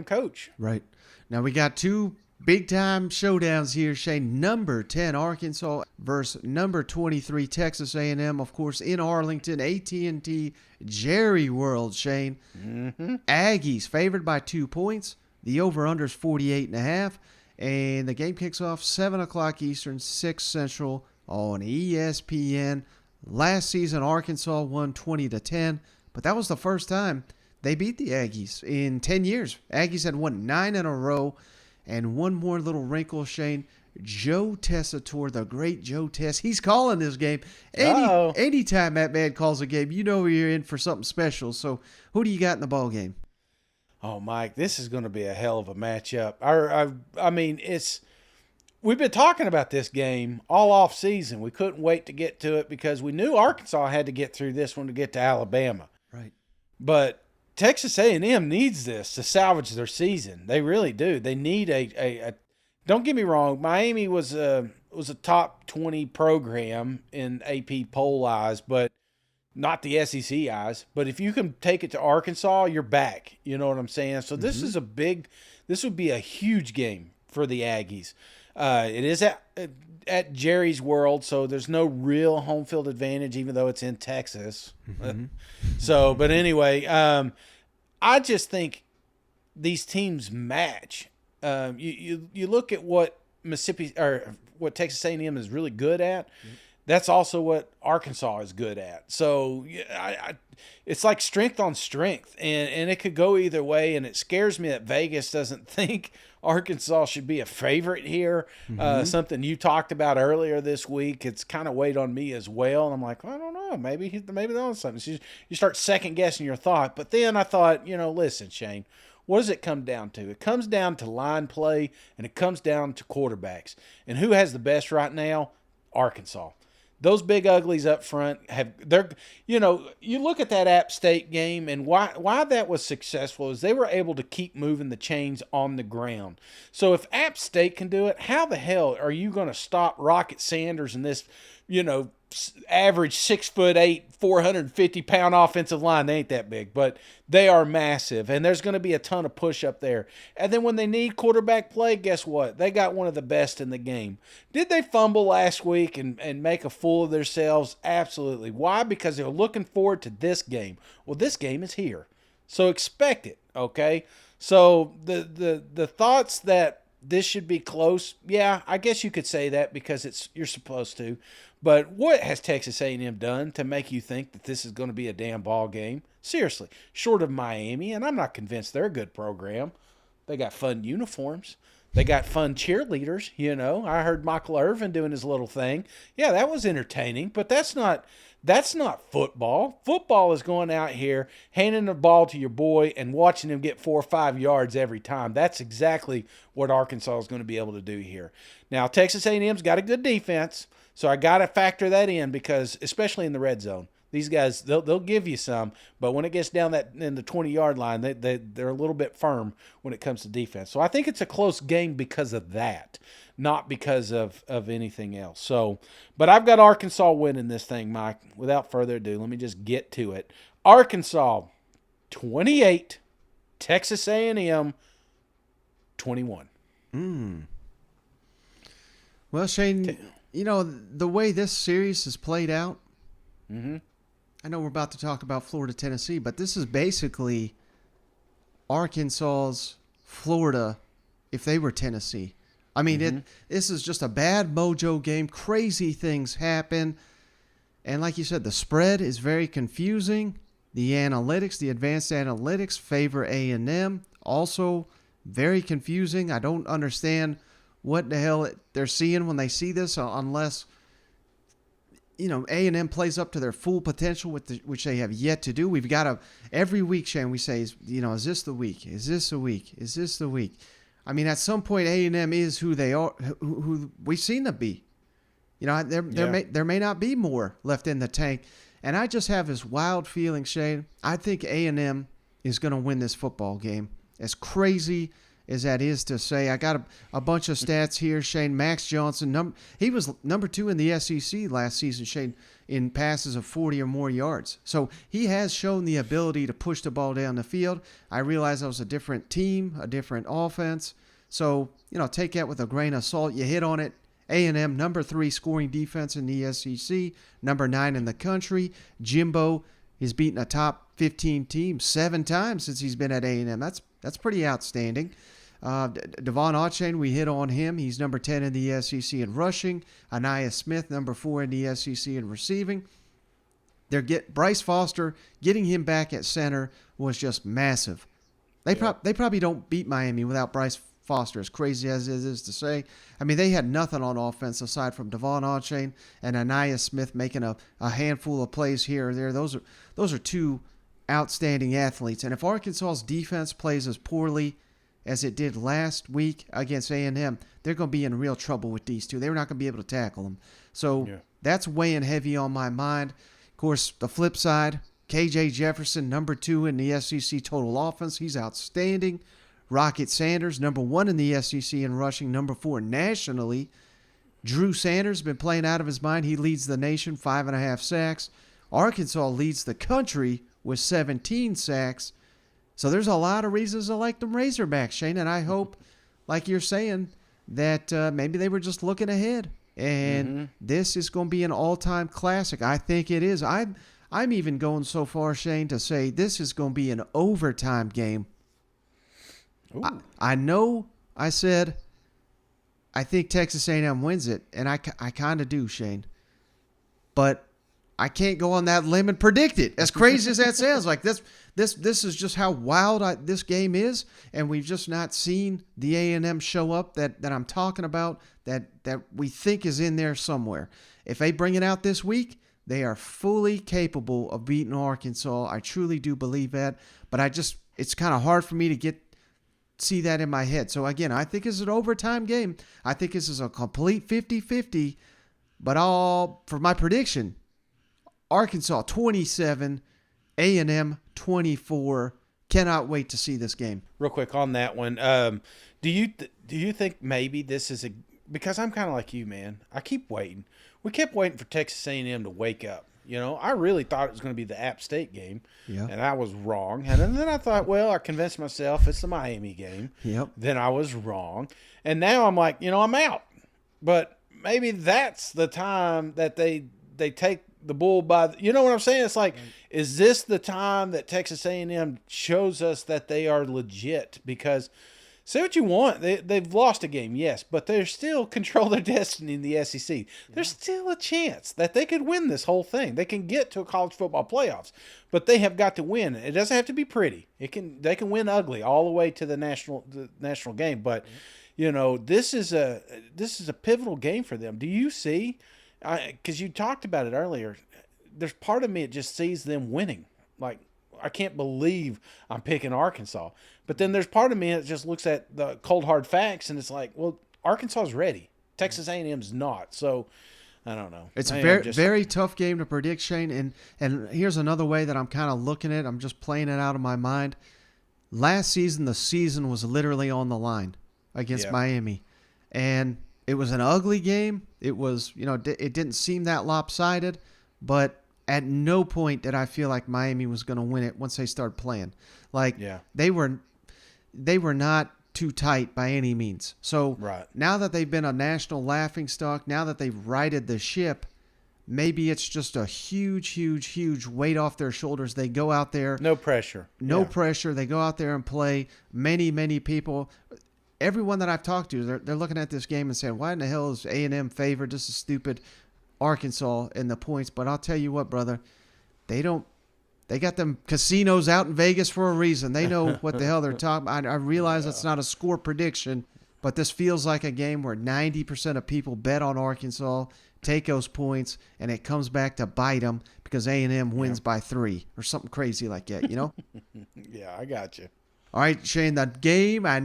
coach. Right. Now we got two big-time showdowns here, Shane. Number 10 Arkansas versus number 23 Texas A&M, of course, in Arlington, AT&T Jerry World, Shane. Aggies favored by 2 points. The over-under is 48.5. And the game kicks off 7 o'clock Eastern, 6 Central on ESPN. Last season, Arkansas won 20-10, but that was the first time they beat the Aggies in 10 years. Aggies had won 9 in a row. And one more little wrinkle, Shane. Joe Tessitore, the great Joe Tess, he's calling this game. Anytime that man calls a game, you know you're in for something special. So who do you got in the ball game? Oh, Mike, this is going to be a hell of a matchup. I mean, we've been talking about this game all off season. We couldn't wait to get to it because we knew Arkansas had to get through this one to get to Alabama. Right. But Texas A&M needs this to salvage their season. They really do. They need a don't get me wrong, Miami was a top 20 program in AP poll eyes, but not the SEC eyes. But if you can take it to Arkansas, you're back. You know what I'm saying? So this would be a huge game for the Aggies. It is at Jerry's World, so there's no real home field advantage, even though it's in Texas. So, but anyway, I just think these teams match. You look at what Mississippi or what Texas A&M is really good at. That's also what Arkansas is good at. So it's like strength on strength, and it could go either way. And it scares me that Vegas doesn't think Arkansas should be a favorite here. Something you talked about earlier this week. It's kind of weighed on me as well. And I'm like, I don't know. Maybe they're on something. So you start second guessing your thought. But then I thought, listen, Shane, what does it come down to? It comes down to line play, and it comes down to quarterbacks. And who has the best right now? Arkansas. Those big uglies up front you look at that App State game, and why that was successful is they were able to keep moving the chains on the ground. So if App State can do it, how the hell are you going to stop Rocket Sanders and this, average 6'8", 450-pound offensive line? They ain't that big, but they are massive, and there's going to be a ton of push up there. And then when they need quarterback play, guess what? They got one of the best in the game. Did they fumble last week and make a fool of themselves? Absolutely. Why? Because they're looking forward to this game. Well, this game is here, so expect it, okay? So the thoughts that this should be close, yeah, I guess you could say that because you're supposed to. But what has Texas A&M done to make you think that this is going to be a damn ball game? Seriously, short of Miami, and I'm not convinced they're a good program. They got fun uniforms. They got fun cheerleaders, I heard Michael Irvin doing his little thing. Yeah, that was entertaining, but that's not football. Football is going out here, handing the ball to your boy and watching him get 4 or 5 yards every time. That's exactly what Arkansas is going to be able to do here. Now, Texas A&M's got a good defense, so I got to factor that in because, especially in the red zone, these guys, they'll give you some, but when it gets down that in the 20-yard line, they're a little bit firm when it comes to defense. So I think it's a close game because of that, not because of anything else. So, but I've got Arkansas winning this thing, Mike. Without further ado, let me just get to it. Arkansas 28, Texas A&M 21. Well, Shane, the way this series has played out, I know we're about to talk about Florida, Tennessee, but this is basically Arkansas's Florida if they were Tennessee. I mean, this is just a bad mojo game. Crazy things happen. And like you said, the spread is very confusing. The analytics, the advanced analytics favor A&M. Also very confusing. I don't understand what the hell they're seeing when they see this unless A&M plays up to their full potential, which they have yet to do. We've got to, every week, Shane, we say, is this the week? Is this the week? Is this the week? I mean, at some point, A&M is who they are, who we've seen them be. There may not be more left in the tank. And I just have this wild feeling, Shane. I think A&M is going to win this football game. As crazy as that is to say. I got a bunch of stats here. Shane, Max Johnson, he was number 2 in the SEC last season, Shane, in passes of 40 or more yards. So he has shown the ability to push the ball down the field. I realize that was a different team, a different offense. So, take that with a grain of salt. You hit on it. A&M, number 3 scoring defense in the SEC, number 9 in the country. Jimbo has beaten a top 15 team 7 times since he's been at A&M. That's pretty outstanding. Devon Achane, we hit on him. He's number 10 in the SEC in rushing. Anaya Smith, number 4 in the SEC in receiving. Bryce Foster, getting him back at center was just massive. They probably don't beat Miami without Bryce Foster, as crazy as it is to say. I mean, they had nothing on offense aside from Devon Achane and Anaya Smith making a handful of plays here or there. Those are 2 outstanding athletes. And if Arkansas's defense plays as poorly as it did last week against A&M, they're going to be in real trouble with these 2. They're not going to be able to tackle them. So that's weighing heavy on my mind. Of course, the flip side, KJ Jefferson, number 2 in the SEC total offense. He's outstanding. Rocket Sanders, number 1 in the SEC in rushing, number 4 nationally. Drew Sanders been playing out of his mind. He leads the nation, 5.5 sacks. Arkansas leads the country with 17 sacks. So there's a lot of reasons to like them Razorbacks, Shane, and I hope, like you're saying, that maybe they were just looking ahead. And this is going to be an all-time classic. I think it is. I'm even going so far, Shane, to say this is going to be an overtime game. I know I said I think Texas A&M wins it, and I kind of do, Shane. But I can't go on that limb and predict it. As crazy as that sounds, like this is just how wild this game is, and we've just not seen the A&M show up that I'm talking about that we think is in there somewhere. If they bring it out this week, they are fully capable of beating Arkansas. I truly do believe that, but it's kind of hard for me to see that in my head. So again, I think it's an overtime game. I think this is a complete 50-50, but for my prediction, Arkansas 27, A&M 24. Cannot wait to see this game. Real quick on that one, do you think maybe this is because I'm kind of like you, man. I keep waiting. We kept waiting for Texas A&M to wake up. I really thought it was going to be the App State game, and I was wrong. And then I thought, well, I convinced myself it's the Miami game. Yep. Then I was wrong. And now I'm like, I'm out. But maybe that's the time that they take the bull by you know what I'm saying? It's like, is this the time that Texas A&M shows us that they are legit? Because say what you want, they've lost a game, yes, but they still control their destiny in the SEC. There's still a chance that they could win this whole thing. They can get to a college football playoffs, but they have got to win. It doesn't have to be pretty. They can win ugly all the way to the national game. But this is a pivotal game for them. Do you see? Because you talked about it earlier. There's part of me that just sees them winning. Like, I can't believe I'm picking Arkansas. But then there's part of me that just looks at the cold hard facts and it's like, well, Arkansas is ready. Texas A&M's not. So I don't know. It's a very tough game to predict, Shane. And here's another way that I'm kind of looking at it. I'm just playing it out of my mind. Last season, the season was literally on the line against Miami. And it was an ugly game. It was, it didn't seem that lopsided, but at no point did I feel like Miami was going to win it once they started playing. Like, they were not too tight by any means. So now that they've been a national laughingstock, now that they've righted the ship, maybe it's just a huge, huge, huge weight off their shoulders. They go out there. No pressure. No pressure. They go out there and play. Many, many people, everyone that I've talked to, they're looking at this game and saying, why in the hell is A&M favored? This is stupid. Arkansas in the points. But I'll tell you what, brother, they got them casinos out in Vegas for a reason. They know what the hell they're talking about. I realize it's not a score prediction, but this feels like a game where 90% of people bet on Arkansas, take those points, and it comes back to bite them because A&M wins by 3 or something crazy like that, Yeah, I got you. All right, Shane, that game, I know.